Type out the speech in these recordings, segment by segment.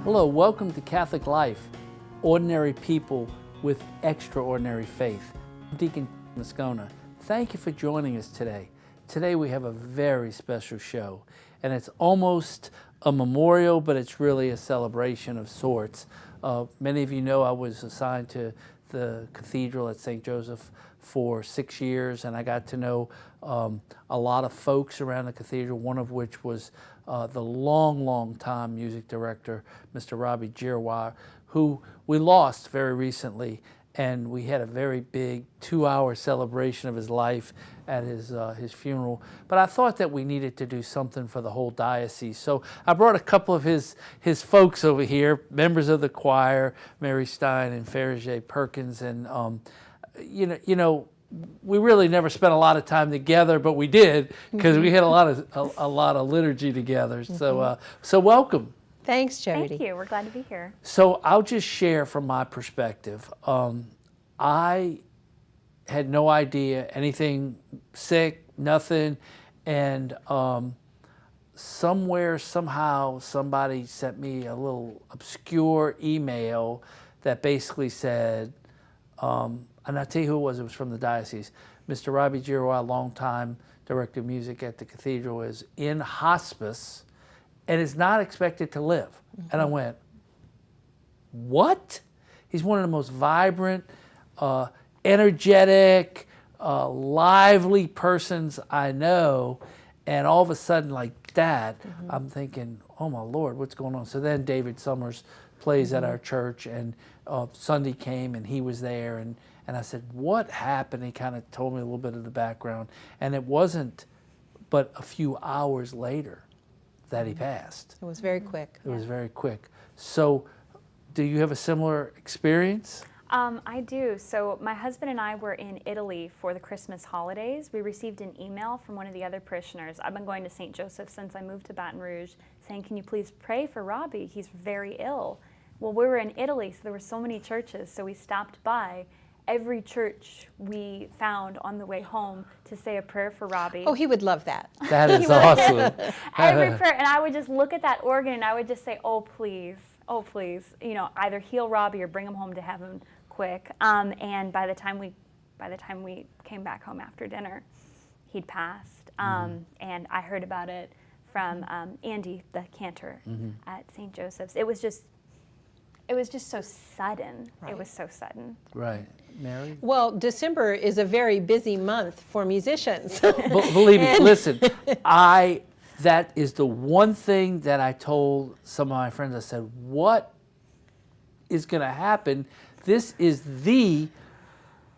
Hello, welcome to Catholic Life, ordinary people with extraordinary faith. I'm Deacon Moscona. Thank you for joining us today. Today we have a very special show, and it's almost a memorial, but it's really a celebration of sorts. Many of you know I was assigned to the cathedral at St. Joseph for 6 years, and I got to know a lot of folks around the cathedral, one of which was the long time music director, Mr. Robbie Gioir, who we lost very recently, and we had a very big 2-hour celebration of his life at his funeral. But I thought that we needed to do something for the whole diocese. So I brought a couple of his folks over here, members of the choir, Mary Stein and Farage Perkins, and you know, we really never spent a lot of time together, but we did because we had a lot of liturgy together. So so welcome. Thanks, Jody. Thank you. We're glad to be here. So I'll just share from my perspective. I had no idea anything, sick, nothing, and somehow somebody sent me a little obscure email that basically said, and I'll tell you who it was from the diocese. Mr. Robbie Gioir, longtime director of music at the cathedral, is in hospice and is not expected to live. Mm-hmm. And I went, what? He's one of the most vibrant, energetic, lively persons I know, and all of a sudden like that, I'm thinking, oh my Lord, what's going on? So then David Summers plays at our church, and Sunday came and he was there, and I said, what happened? He kind of told me a little bit of the background, and it wasn't but a few hours later that he passed. It was very quick. It was very quick. So do you have a similar experience? I do. So my husband and I were in Italy for the Christmas holidays. We received an email from one of the other parishioners. I've been going to St. Joseph since I moved to Baton Rouge, saying, can you please pray for Robbie? He's very ill. Well, we were in Italy, so there were so many churches, so we stopped by every church we found on the way home to say a prayer for Robbie. Oh, he would love that. That is awesome. Every prayer, and I would just look at that organ and I would just say, oh please, you know, either heal Robbie or bring him home to heaven quick. And by the time we came back home after dinner, he'd passed. And I heard about it from Andy, the cantor at St. Joseph's. It was just so sudden. Right. It was so sudden. Right. Mary? Well, December is a very busy month for musicians. Believe me, listen, that is the one thing that I told some of my friends. I said, what is going to happen? This is the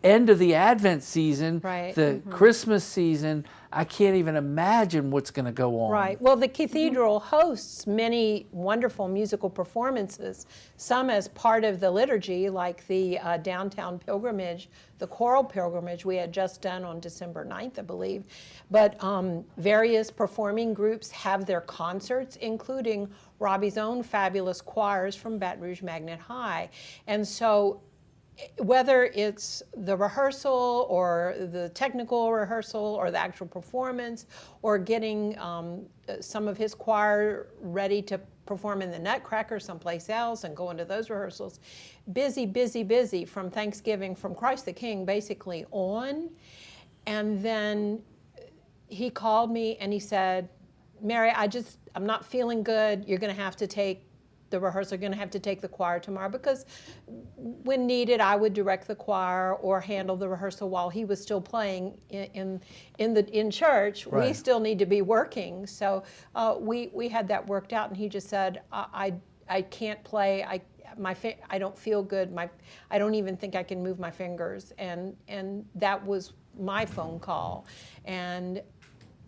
end of the Advent season, right. The Christmas season. I can't even imagine what's going to go on. Right. Well, the cathedral hosts many wonderful musical performances, some as part of the liturgy, like the downtown pilgrimage, the choral pilgrimage we had just done on December 9th, I believe. But various performing groups have their concerts, including Robbie's own fabulous choirs from Baton Rouge Magnet High. And so whether it's the rehearsal or the technical rehearsal or the actual performance or getting some of his choir ready to perform in the Nutcracker someplace else and go into those rehearsals, busy from Thanksgiving, from Christ the King basically on. And then he called me and he said, Mary, I'm not feeling good. You're going to have to take the rehearsal, going to have to take the choir tomorrow, because when needed I would direct the choir or handle the rehearsal while he was still playing in church. Right. We still need to be working, so we had that worked out, and he just said, I can't play. I don't feel good. I don't even think I can move my fingers, and that was my phone call, and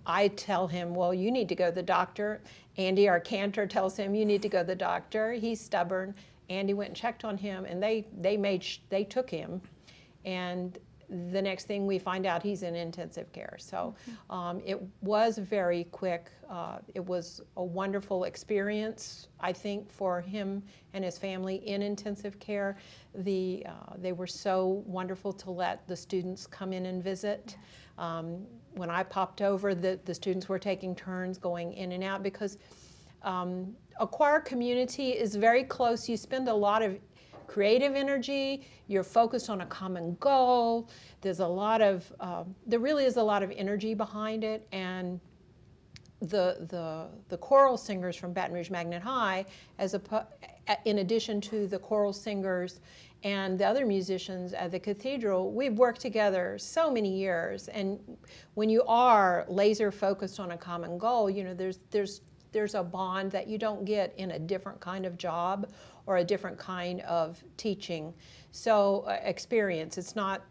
I tell him, well, you need to go to the doctor. Andy, our cantor, tells him, you need to go to the doctor. He's stubborn. Andy went and checked on him, and they took him. And the next thing we find out, he's in intensive care. So it was very quick. It was a wonderful experience, I think, for him and his family in intensive care. They were so wonderful to let the students come in and visit. When I popped over, the students were taking turns going in and out, because A choir community is very close. You spend a lot of creative energy. You're focused on a common goal. There's a lot of, there really is a lot of energy behind it. And the choral singers from Baton Rouge Magnet High, in addition to the choral singers and the other musicians at the cathedral, we've worked together so many years. And when you are laser focused on a common goal, you know, there's a bond that you don't get in a different kind of job or a different kind of teaching. So experience. It's not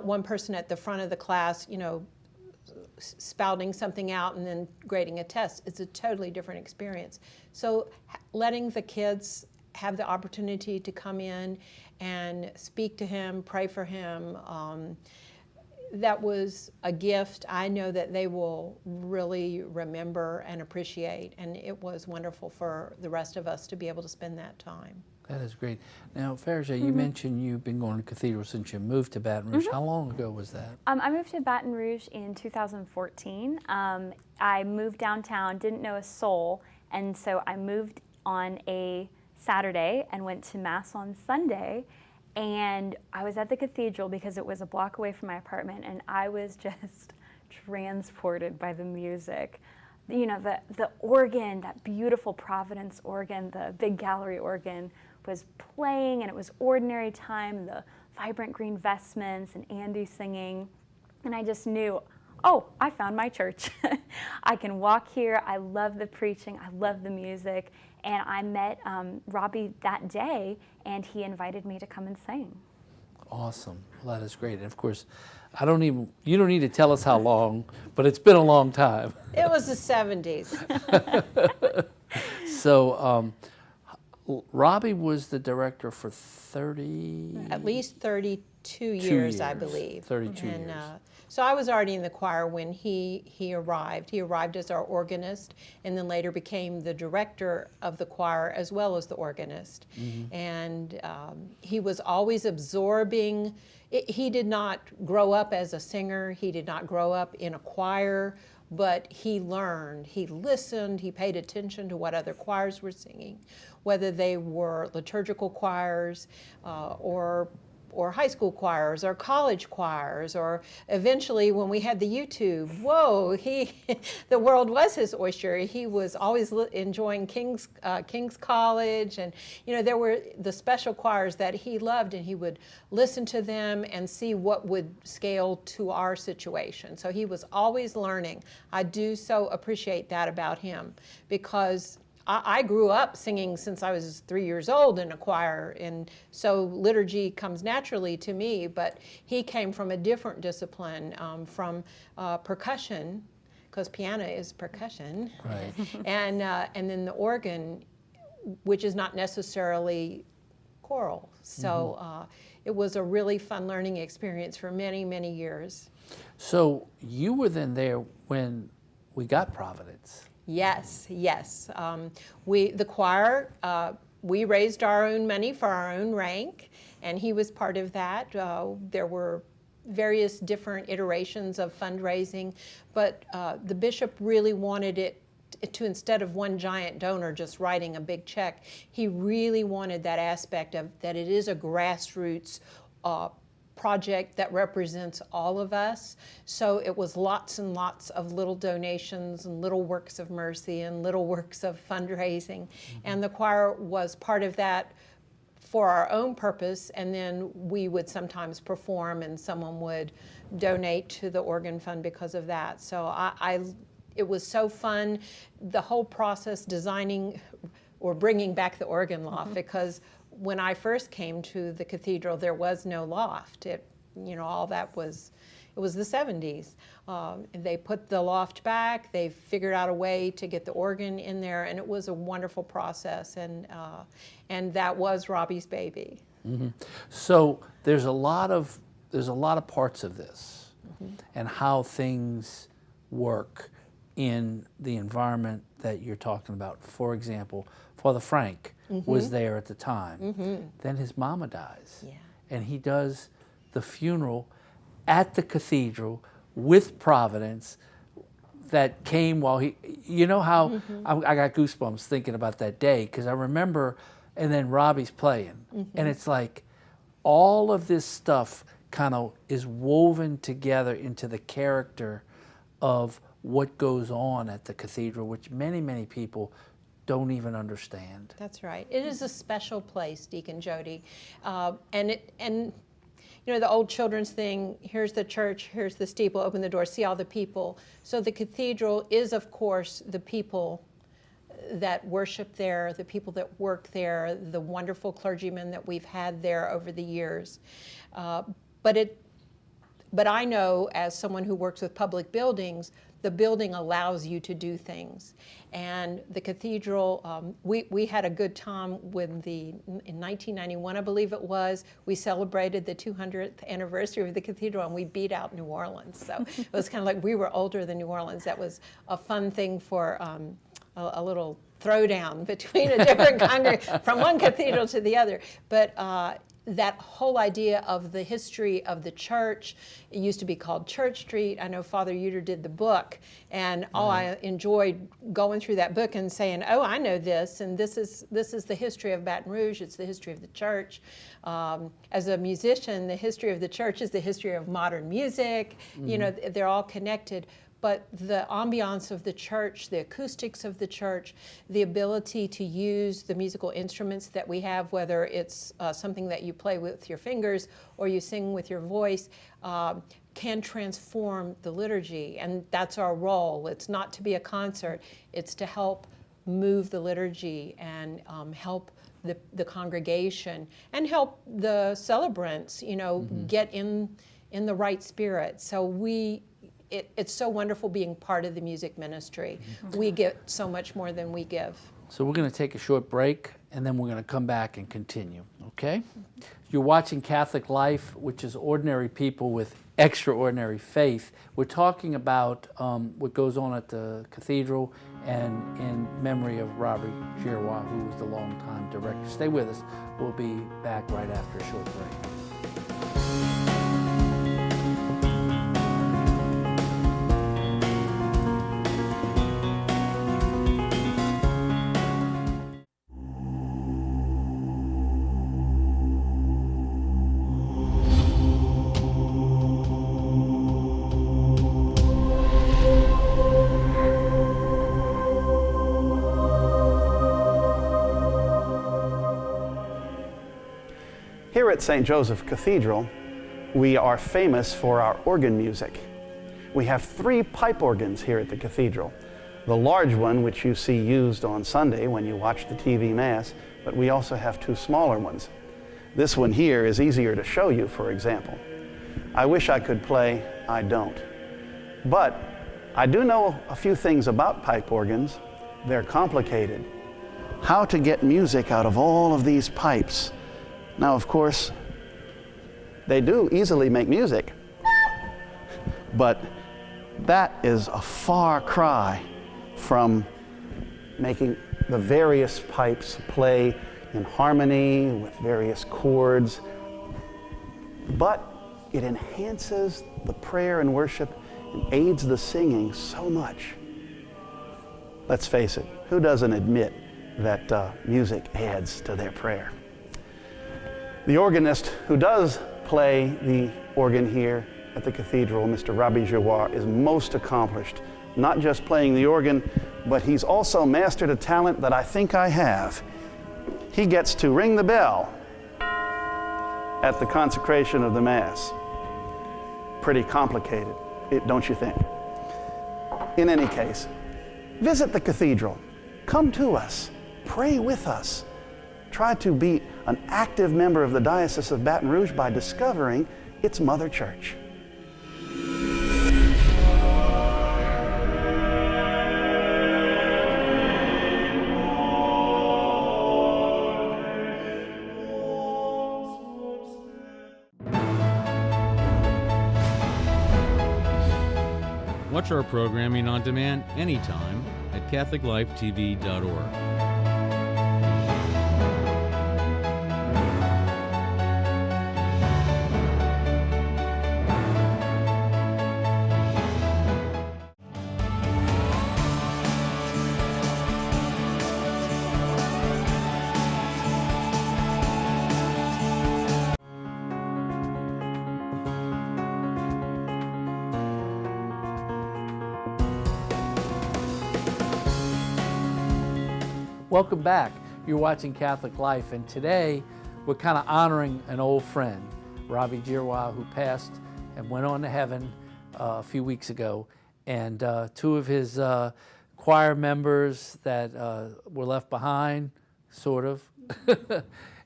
one person at the front of the class, you know, spouting something out and then grading a test. It's a totally different experience. So letting the kids have the opportunity to come in and speak to him, pray for him, that was a gift I know that they will really remember and appreciate. And it was wonderful for the rest of us to be able to spend that time. That is great. Now, Farja, you mentioned you've been going to cathedral since you moved to Baton Rouge. How long ago was that? I moved to Baton Rouge in 2014. I moved downtown, didn't know a soul, and so I moved on a Saturday and went to Mass on Sunday. And I was at the cathedral because it was a block away from my apartment, and I was just transported by the music. You know, the organ, that beautiful Providence organ, the big gallery organ, was playing, and it was ordinary time, the vibrant green vestments and Andy singing. And I just knew, oh, I found my church. I can walk here. I love the preaching. I love the music. And I met Robbie that day, and he invited me to come and sing. Awesome. Well, that is great. And of course, you don't need to tell us how long, but it's been a long time. It was the 70s. So Robbie was the director for 30... At least 32 years, I believe. 32 years. So I was already in the choir when he arrived. He arrived as our organist and then later became the director of the choir as well as the organist. And he was always absorbing. He did not grow up as a singer. He did not grow up in a choir, but he learned, he listened, he paid attention to what other choirs were singing, whether they were liturgical choirs or high school choirs or college choirs, or eventually when we had the YouTube, whoa, the world was his oyster. He was always enjoying King's College, and you know, there were the special choirs that he loved, and he would listen to them and see what would scale to our situation. So he was always learning. I do so appreciate that about him, because I grew up singing since I was 3 years old in a choir, and so liturgy comes naturally to me, but he came from a different discipline, from percussion, because piano is percussion, Right. and then the organ, which is not necessarily choral. So it was a really fun learning experience for many, many years. So you were then there when we got Providence. Yes, yes. The choir, we raised our own money for our own rank, and he was part of that. There were various different iterations of fundraising, but the bishop really wanted it to, instead of one giant donor just writing a big check, he really wanted that aspect of that it is a grassroots project that represents all of us. So it was lots and lots of little donations and little works of mercy and little works of fundraising. And the choir was part of that for our own purpose, and then we would sometimes perform and someone would donate to the organ fund because of that. So it was so fun, the whole process designing or bringing back the organ loft, because when I first came to the cathedral, there was no loft. All that was, it was the 70s. They put the loft back, they figured out a way to get the organ in there, and it was a wonderful process, and that was Robbie's baby. So there's a lot of parts of this, and how things work in the environment that you're talking about. For example, Father Frank was there at the time. Then his mama dies, and he does the funeral at the cathedral with Providence. that came while he, you know how I got goosebumps thinking about that day, because I remember, and then Robbie's playing, and it's like all of this stuff kind of is woven together into the character of what goes on at the cathedral, which many, many people don't even understand. That's right. It is a special place, Deacon Jody, and you know, the old children's thing, here's the church, here's the steeple, open the door, see all the people. So the cathedral is, of course, the people that worship there, the people that work there, the wonderful clergymen that we've had there over the years. But I know, as someone who works with public buildings, the building allows you to do things. And the cathedral, we had a good time when in 1991, I believe it was, we celebrated the 200th anniversary of the cathedral, and we beat out New Orleans. So it was kind of like we were older than New Orleans. That was a fun thing for a little throwdown between a different congregation, from one cathedral to the other. But that whole idea of the history of the church, it used to be called Church Street. I know Father Uter did the book, and I enjoyed going through that book and saying, oh, I know this, and this is the history of Baton Rouge, it's the history of the church. As a musician, the history of the church is the history of modern music. You know, they're all connected. But the ambiance of the church, the acoustics of the church, the ability to use the musical instruments that we have, whether it's something that you play with your fingers or you sing with your voice, can transform the liturgy. And that's our role. It's not to be a concert. It's to help move the liturgy and help the congregation and help the celebrants, you know, get in the right spirit. So it's so wonderful being part of the music ministry. We get so much more than we give. So we're going to take a short break, and then we're going to come back and continue, okay? You're watching Catholic Life, which is ordinary people with extraordinary faith. We're talking about what goes on at the cathedral, and in memory of Robbie Gioir, who was the longtime director. Stay with us. We'll be back right after a short break. Here at St. Joseph Cathedral, we are famous for our organ music. We have 3 pipe organs here at the cathedral. The large one, which you see used on Sunday when you watch the TV Mass, but we also have 2 smaller ones. This one here is easier to show you, for example. I wish I could play, I don't. But I do know a few things about pipe organs. They're complicated. How to get music out of all of these pipes. Now, of course, they do easily make music, but that is a far cry from making the various pipes play in harmony with various chords. But it enhances the prayer and worship and aids the singing so much. Let's face it, who doesn't admit that music adds to their prayer? The organist who does play the organ here at the cathedral, Mr. Robbie Gioir, is most accomplished, not just playing the organ, but he's also mastered a talent that I think I have. He gets to ring the bell at the consecration of the Mass. Pretty complicated, don't you think? In any case, visit the cathedral, come to us, pray with us. Try to be an active member of the Diocese of Baton Rouge by discovering its mother church. Watch our programming on demand anytime at CatholicLifeTV.org. Welcome back. You're watching Catholic Life, and today we're kind of honoring an old friend, Robbie Gioir, who passed and went on to heaven a few weeks ago. And two of his choir members that were left behind, sort of,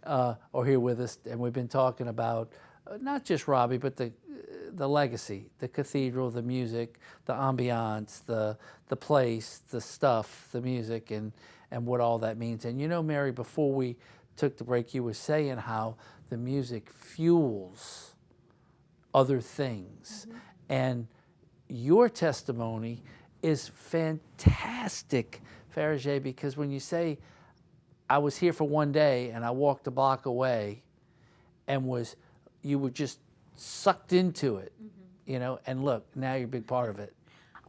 are here with us. And we've been talking about not just Robbie, but the legacy, the cathedral, the music, the ambiance, the place, the stuff, the music, and what all that means. And you know, Mary, before we took the break, you were saying how the music fuels other things. Mm-hmm. And your testimony is fantastic, Farage, because when you say, I was here for one day and I walked a block away, and you were just sucked into it, mm-hmm. you know, and look, now you're a big part of it.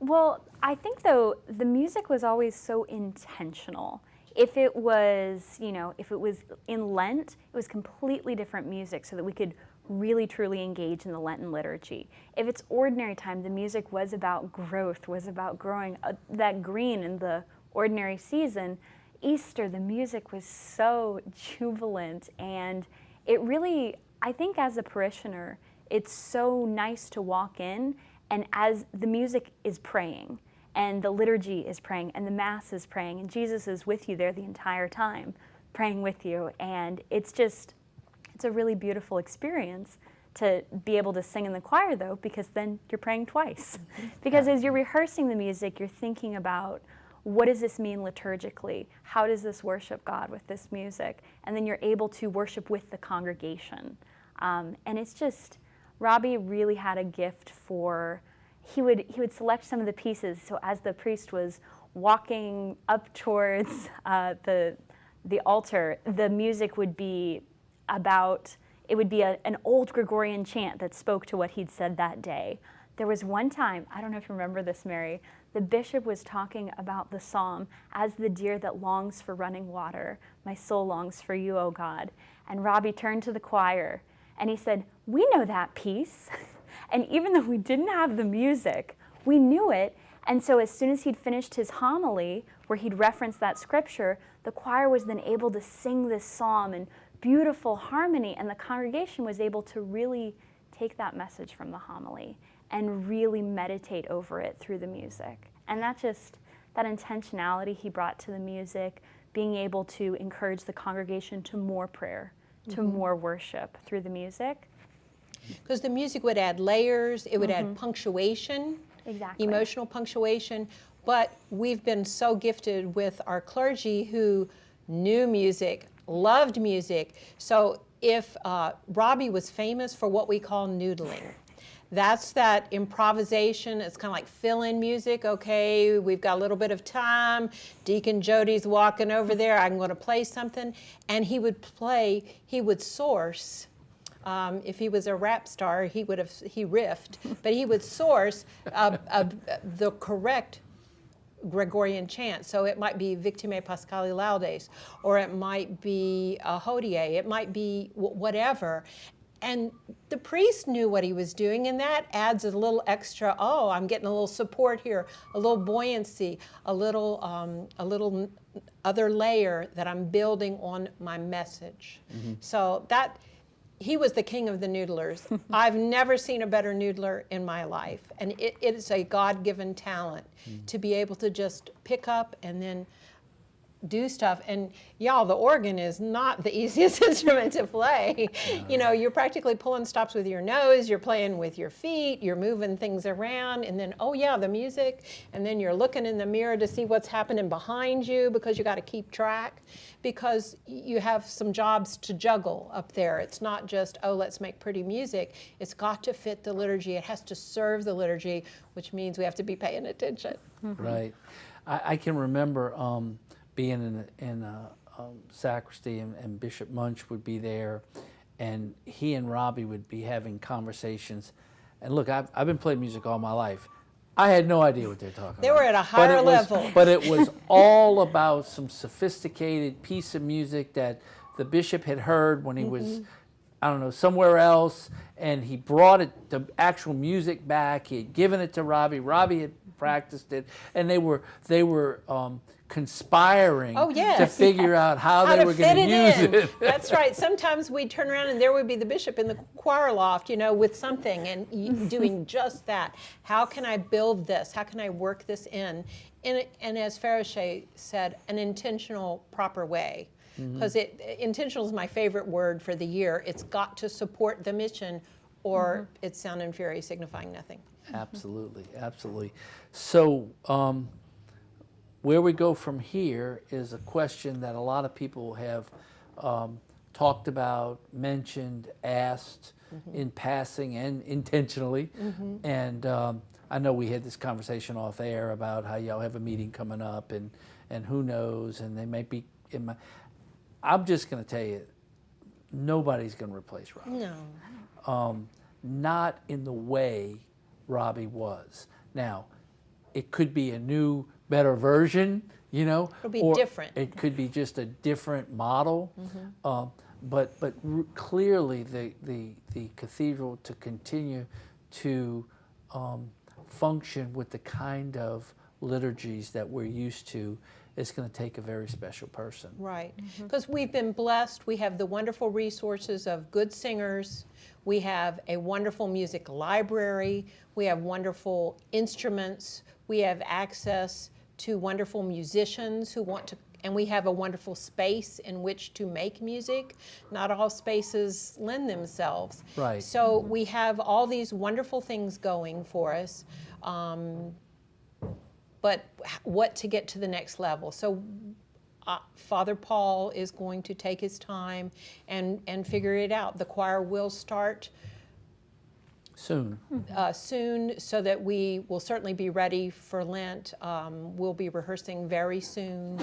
Well, I think, though, the music was always so intentional. If it was, you know, if it was in Lent, it was completely different music so that we could really truly engage in the Lenten liturgy. If it's ordinary time, the music was about growth, was about growing that green in the ordinary season. Easter, the music was so jubilant, and it really, I think as a parishioner, it's so nice to walk in, and as the music is praying, and the liturgy is praying, and the Mass is praying, and Jesus is with you there the entire time, praying with you, and it's a really beautiful experience to be able to sing in the choir, though, because then you're praying twice. Because as you're rehearsing the music, you're thinking about, what does this mean liturgically? How does this worship God with this music? And then you're able to worship with the congregation. And it's just, Robbie really had a gift for, he would select some of the pieces. So as the priest was walking up towards the altar, the music would be an old Gregorian chant that spoke to what he'd said that day. There was one time, I don't know if you remember this, Mary, the bishop was talking about the psalm, "As the deer that longs for running water, my soul longs for you, O God." And Robbie turned to the choir and he said, "We know that piece." And even though we didn't have the music, we knew it. And so as soon as he'd finished his homily, where he'd referenced that scripture, the choir was then able to sing this psalm in beautiful harmony, and the congregation was able to really take that message from the homily and really meditate over it through the music. And that intentionality he brought to the music, being able to encourage the congregation to more prayer, to more worship through the music. Because the music would add layers, it would add punctuation, Exactly. emotional punctuation, but we've been so gifted with our clergy who knew music, loved music. So if Robbie was famous for what we call noodling, that's that improvisation. It's kind of like fill-in music. Okay, we've got a little bit of time. Deacon Jody's walking over there. I'm going to play something. And he would source. If he was a rap star, he riffed. But he would source the correct Gregorian chant. So it might be Victime Pascali Laudes, or it might be a Hodie. It might be whatever. And the priest knew what he was doing, and that adds a little extra, I'm getting a little support here, a little buoyancy, a little other layer that I'm building on my message. Mm-hmm. So he was the king of the noodlers. I've never seen a better noodler in my life. And it is a God-given talent to be able to just pick up and then do stuff. And y'all, the organ is not the easiest instrument to play. You know, you're practically pulling stops with your nose, you're playing with your feet, you're moving things around, and then, the music, and then you're looking in the mirror to see what's happening behind you because you got to keep track, because you have some jobs to juggle up there. It's not just, let's make pretty music. It's got to fit the liturgy. It has to serve the liturgy, which means we have to be paying attention. Mm-hmm. Right. I can remember being in a sacristy, and Bishop Munch would be there, and he and Robbie would be having conversations. And look, I've been playing music all my life. I had no idea what they're talking about. They were at a higher level. But it was all about some sophisticated piece of music that the bishop had heard when he was, somewhere else, and he brought the actual music back. He had given it to Robbie. Robbie had practiced it, and they were conspiring to figure out how they were going to use it. That's right. Sometimes we'd turn around and there would be the bishop in the choir loft, with something and doing just that. How can I build this? How can I work this in? And as Faroche said, an intentional, proper way. Because intentional is my favorite word for the year. It's got to support the mission, or it's sound and fury, signifying nothing. Absolutely, absolutely. So where we go from here is a question that a lot of people have talked about, mentioned, asked in passing and intentionally. And I know we had this conversation off air about how y'all have a meeting coming up, and who knows, and they might be in my... I'm just going to tell you, nobody's going to replace Robbie. No. Not in the way Robbie was. Now, it could be a new, better version, It'll be or different. it could be just a different model. But clearly, the cathedral, to continue to function with the kind of liturgies that we're used to, it's going to take a very special person. Right, because we've been blessed. We have the wonderful resources of good singers. We have a wonderful music library. We have wonderful instruments. We have access to wonderful musicians who want to, and we have a wonderful space in which to make music. Not all spaces lend themselves. Right. So we have all these wonderful things going for us. But what to get to the next level? So Father Paul is going to take his time and figure it out. The choir will start Soon. Soon, so that we will certainly be ready for Lent. We'll be rehearsing very soon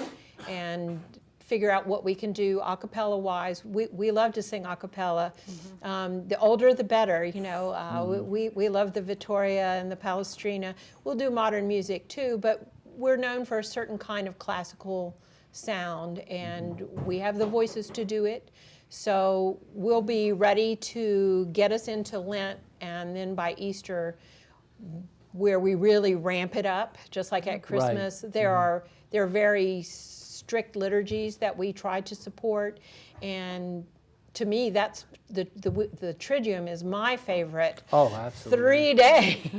and figure out what we can do a cappella wise. We love to sing a cappella. The older the better, we love the Vittoria and the Palestrina. We'll do modern music too, but we're known for a certain kind of classical sound, and we have the voices to do it. So we'll be ready to get us into Lent, and then by Easter, where we really ramp it up, just like at Christmas. There are very strict liturgies that we try to support, and to me, that's the Triduum is my favorite. Oh, absolutely. 3 day.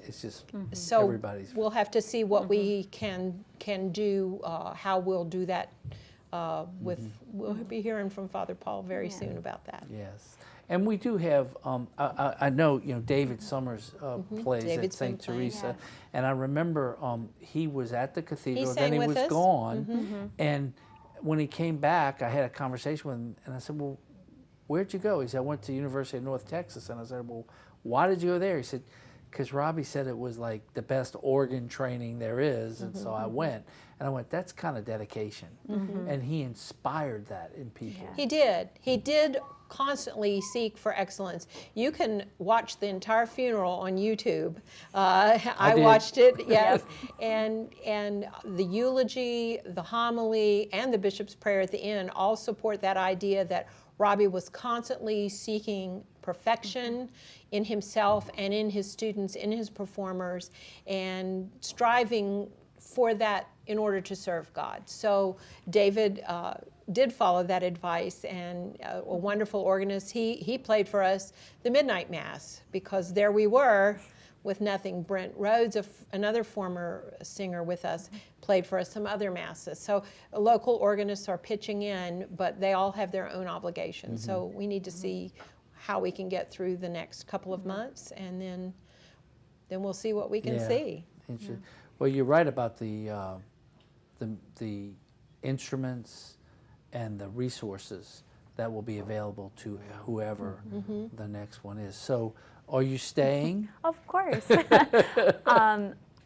It's just So everybody's. we'll have to see what we can do, how we'll do that. We'll be hearing from Father Paul very soon about that. Yes. And we do have, I know, David Summers plays David's at St. been playing, Teresa. yes. And I remember he was at the cathedral, sang then he with was us. gone. And when he came back, I had a conversation with him, and I said, well, where'd you go? He said, I went to University of North Texas. And I said, well, why did you go there? He said, because Robbie said it was like the best organ training there is, and so I went. And I went, that's kind of dedication. And he inspired that in people. Yeah. He did constantly seek for excellence. You can watch the entire funeral on YouTube. I did. watched it, yes. And the eulogy, the homily, and the bishop's prayer at the end all support that idea that Robbie was constantly seeking perfection in himself and in his students, in his performers, and striving for that in order to serve God. So David did follow that advice, and a wonderful organist. He played for us the Midnight Mass, because there we were with nothing. Brent Rhodes, another former singer with us, played for us some other masses. So local organists are pitching in, but they all have their own obligations. So we need to see how we can get through the next couple of months, and then we'll see what we can see. Well, you're right about the instruments and the resources that will be available to whoever the next one is. So, are you staying? Of course.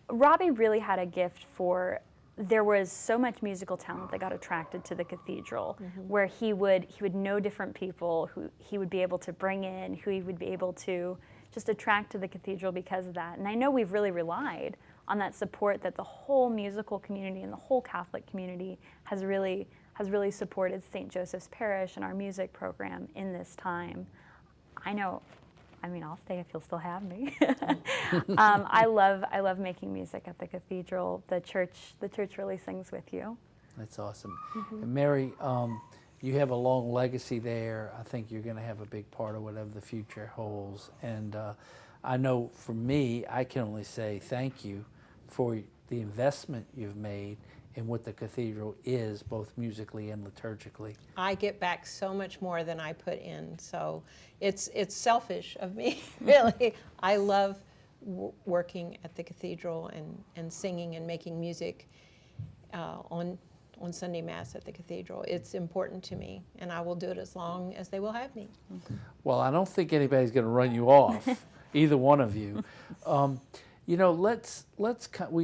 Robbie really had a gift for, there was so much musical talent that got attracted to the cathedral, where he would know different people who he would be able to bring in, who he would be able to just attract to the cathedral because of that. And I know we've really relied on that support that the whole musical community and the whole Catholic community has really has really supported St. Joseph's Parish and our music program in this time. I'll stay if you'll still have me. I love making music at the cathedral. The church really sings with you. That's awesome. And Mary, you have a long legacy there. I think you're going to have a big part of whatever the future holds. And I know for me, I can only say thank you for the investment you've made in what the cathedral is, both musically and liturgically. I get back so much more than I put in, so it's selfish of me, really. I love working at the cathedral and singing and making music on Sunday Mass at the cathedral. It's important to me, and I will do it as long as they will have me. Well, I don't think anybody's going to run you off, either one of you. We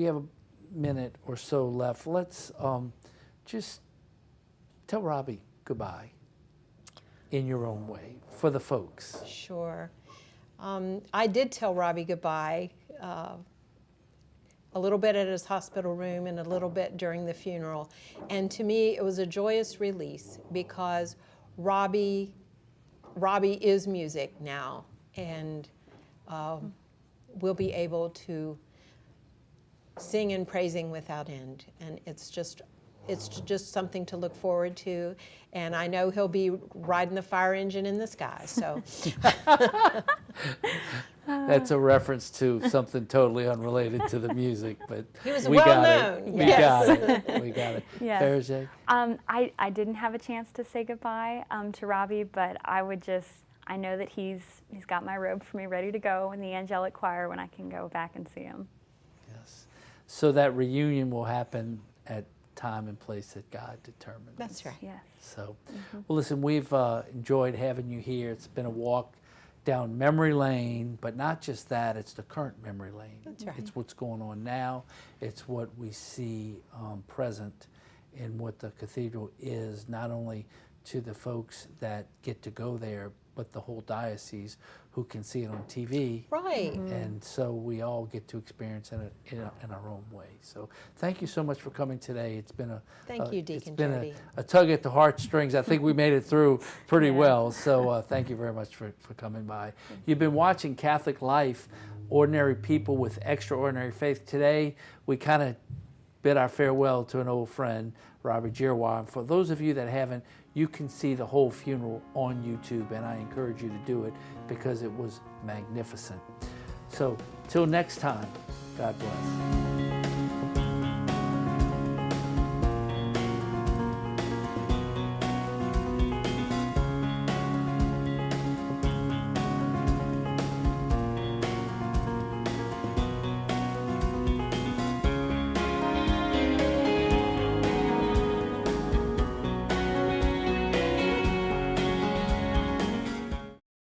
have a minute or so left. Let's just tell Robbie goodbye in your own way for the folks. Sure. I did tell Robbie goodbye a little bit at his hospital room and a little bit during the funeral. And to me, it was a joyous release because Robbie is music now, and we'll be able to sing and praising without end, and it's just something to look forward to. And I know he'll be riding the fire engine in the sky. So that's a reference to something totally unrelated to the music, but he was we well got known. it. We Yes. got it. We got it. Yes. Farajay? I didn't have a chance to say goodbye to Robbie, but I know that he's got my robe for me ready to go in the angelic choir when I can go back and see him. Yes. So that reunion will happen at time and place that God determines. That's right. Yes. So, well, listen, we've enjoyed having you here. It's been a walk down memory lane, but not just that, it's the current memory lane. That's right. It's what's going on now. It's what we see present in what the cathedral is, not only to the folks that get to go there, but the whole diocese who can see it on TV. Right. And so we all get to experience it in our own way. So thank you so much for coming today. It's been Thank you, Deacon it's been Jody. a tug at the heartstrings. I think we made it through pretty Yeah. well. So thank you very much for coming by. You've been watching Catholic Life, Ordinary People with Extraordinary Faith. Today we kind of bid our farewell to an old friend, Robbie Gioir. And for those of you that haven't, you can see the whole funeral on YouTube, and I encourage you to do it because it was magnificent. So, till next time, God bless.